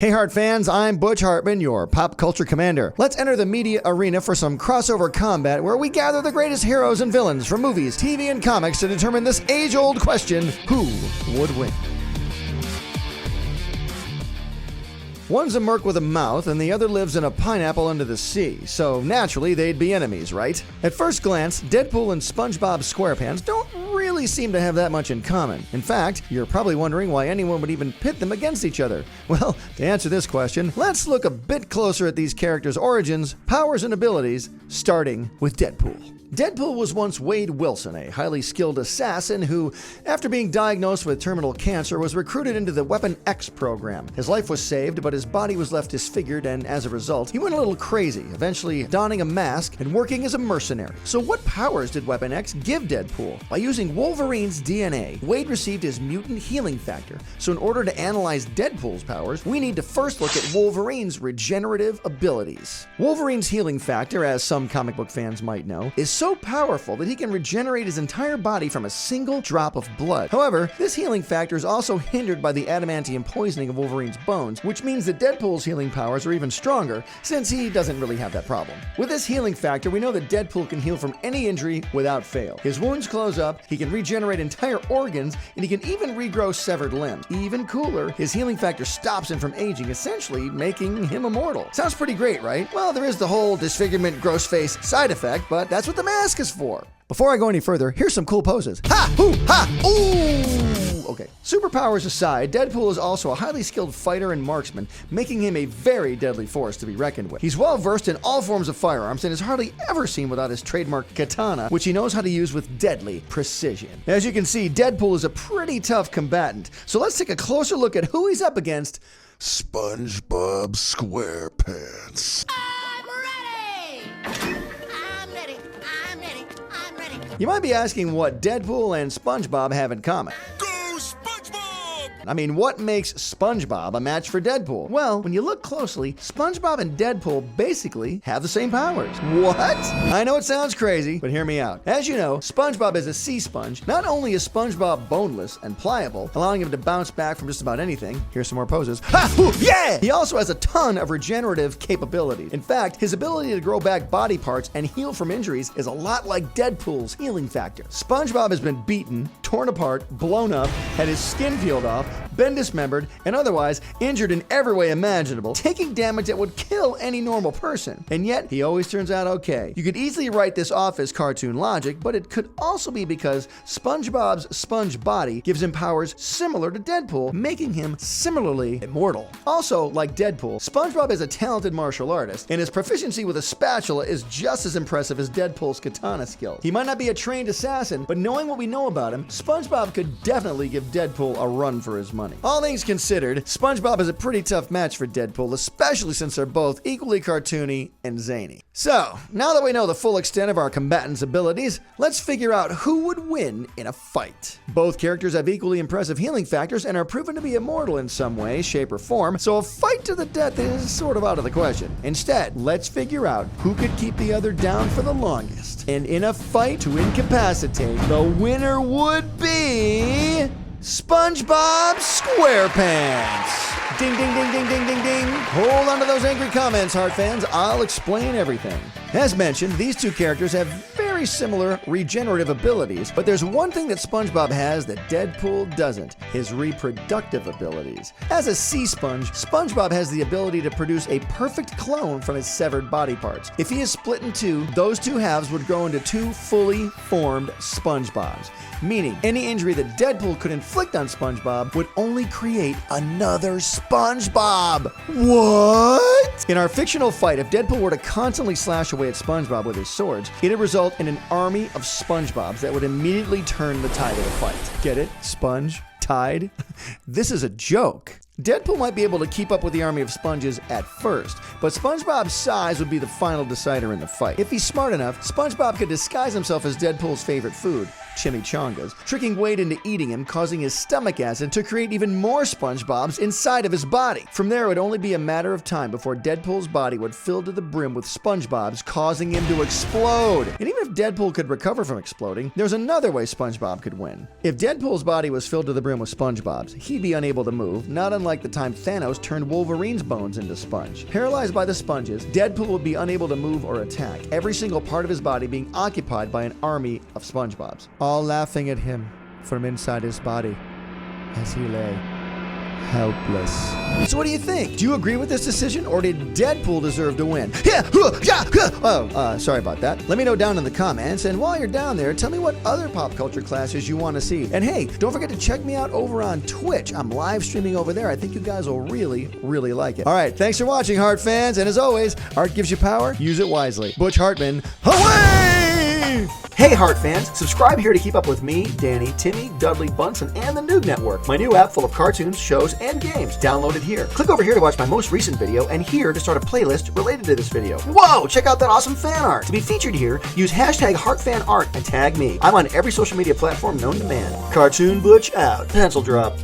Hey Hart fans, I'm Butch Hartman, your pop culture commander. Let's enter the media arena for some crossover combat where we gather the greatest heroes and villains from movies, TV, and comics to determine this age-old question, who would win? One's a merc with a mouth, and the other lives in a pineapple under the sea, so naturally they'd be enemies, right? At first glance, Deadpool and Spongebob SquarePants don't really seem to have that much in common. In fact, you're probably wondering why anyone would even pit them against each other. Well, to answer this question, let's look a bit closer at these characters' origins, powers, and abilities, starting with Deadpool. Deadpool was once Wade Wilson, a highly skilled assassin who, after being diagnosed with terminal cancer, was recruited into the Weapon X program. His life was saved, but his body was left disfigured, and as a result, he went a little crazy, eventually donning a mask and working as a mercenary. So what powers did Weapon X give Deadpool? By using Wolverine's DNA, Wade received his mutant healing factor. So in order to analyze Deadpool's powers, we need to first look at Wolverine's regenerative abilities. Wolverine's healing factor, as some comic book fans might know, is so powerful that he can regenerate his entire body from a single drop of blood. However, this healing factor is also hindered by the adamantium poisoning of Wolverine's bones, which means that Deadpool's healing powers are even stronger, since he doesn't really have that problem. With this healing factor, we know that Deadpool can heal from any injury without fail. His wounds close up, he can regenerate entire organs, and he can even regrow severed limbs. Even cooler, his healing factor stops him from aging, essentially making him immortal. Sounds pretty great, right? Well, there is the whole disfigurement, gross face side effect, but that's what the mask is for. Before I go any further, here's some cool poses. Ha! Hoo! Ha! Ooh! Okay. Superpowers aside, Deadpool is also a highly skilled fighter and marksman, making him a very deadly force to be reckoned with. He's well versed in all forms of firearms and is hardly ever seen without his trademark katana, which he knows how to use with deadly precision. As you can see, Deadpool is a pretty tough combatant, so let's take a closer look at who he's up against. SpongeBob SquarePants. You might be asking what Deadpool and SpongeBob have in common. Go SpongeBob! I mean, what makes SpongeBob a match for Deadpool? Well, when you look closely, SpongeBob and Deadpool basically have the same powers. What? I know it sounds crazy, but hear me out. As you know, SpongeBob is a sea sponge. Not only is SpongeBob boneless and pliable, allowing him to bounce back from just about anything. Here's some more poses. Ha! Hoo! Yeah! He also has a ton of regenerative capabilities. In fact, his ability to grow back body parts and heal from injuries is a lot like Deadpool's healing factor. SpongeBob has been beaten, torn apart, blown up, had his skin peeled off, been dismembered, and otherwise injured in every way imaginable, taking damage that would kill any normal person. And yet, he always turns out okay. You could easily write this off as cartoon logic, but it could also be because SpongeBob's sponge body gives him powers similar to Deadpool, making him similarly immortal. Also, like Deadpool, SpongeBob is a talented martial artist, and his proficiency with a spatula is just as impressive as Deadpool's katana skills. He might not be a trained assassin, but knowing what we know about him, SpongeBob could definitely give Deadpool a run for his money. All things considered, SpongeBob is a pretty tough match for Deadpool, especially since they're both equally cartoony and zany. So, now that we know the full extent of our combatants' abilities, let's figure out who would win in a fight. Both characters have equally impressive healing factors and are proven to be immortal in some way, shape, or form, so a fight to the death is sort of out of the question. Instead, let's figure out who could keep the other down for the longest. And in a fight to incapacitate, the winner would be SpongeBob SquarePants. Ding, ding, ding, ding, ding, ding, ding. Hold on to those angry comments, Heart fans. I'll explain everything. As mentioned, these two characters have very similar regenerative abilities, but there's one thing that SpongeBob has that Deadpool doesn't: his reproductive abilities. As a sea sponge, SpongeBob has the ability to produce a perfect clone from his severed body parts. If he is split in two, those two halves would grow into two fully formed SpongeBobs, meaning any injury that Deadpool could inflict on SpongeBob would only create another SpongeBob. What? In our fictional fight, if Deadpool were to constantly slash away at SpongeBob with his swords, it'd result in an army of SpongeBobs that would immediately turn the tide of the fight. Get it? Sponge? Tide? This is a joke. Deadpool might be able to keep up with the army of sponges at first, but SpongeBob's size would be the final decider in the fight. If he's smart enough, SpongeBob could disguise himself as Deadpool's favorite food, chimichangas, tricking Wade into eating him, causing his stomach acid to create even more SpongeBobs inside of his body. From there, it would only be a matter of time before Deadpool's body would fill to the brim with SpongeBobs, causing him to explode. And even if Deadpool could recover from exploding, there's another way SpongeBob could win. If Deadpool's body was filled to the brim with SpongeBobs, he'd be unable to move, not unlike the time Thanos turned Wolverine's bones into sponge. Paralyzed by the sponges, Deadpool would be unable to move or attack, every single part of his body being occupied by an army of SpongeBobs, all laughing at him from inside his body as he lay helpless. So what do you think? Do you agree with this decision, or did Deadpool deserve to win? Sorry about that. Let me know down in the comments, and while you're down there, tell me what other pop culture classes you want to see. And hey, don't forget to check me out over on Twitch. I'm live streaming over there. I think you guys will really, really like it. All right, thanks for watching, Heart fans, and as always, art gives you power, use it wisely. Butch Hartman, away! Hey Heart fans, subscribe here to keep up with me, Danny, Timmy, Dudley, Bunsen, and the NOOG Network, my new app full of cartoons, shows, and games. Download it here. Click over here to watch my most recent video, and here to start a playlist related to this video. Whoa, check out that awesome fan art. To be featured here, use hashtag HeartFanArt and tag me. I'm on every social media platform known to man. Cartoon Butch out. Pencil drop.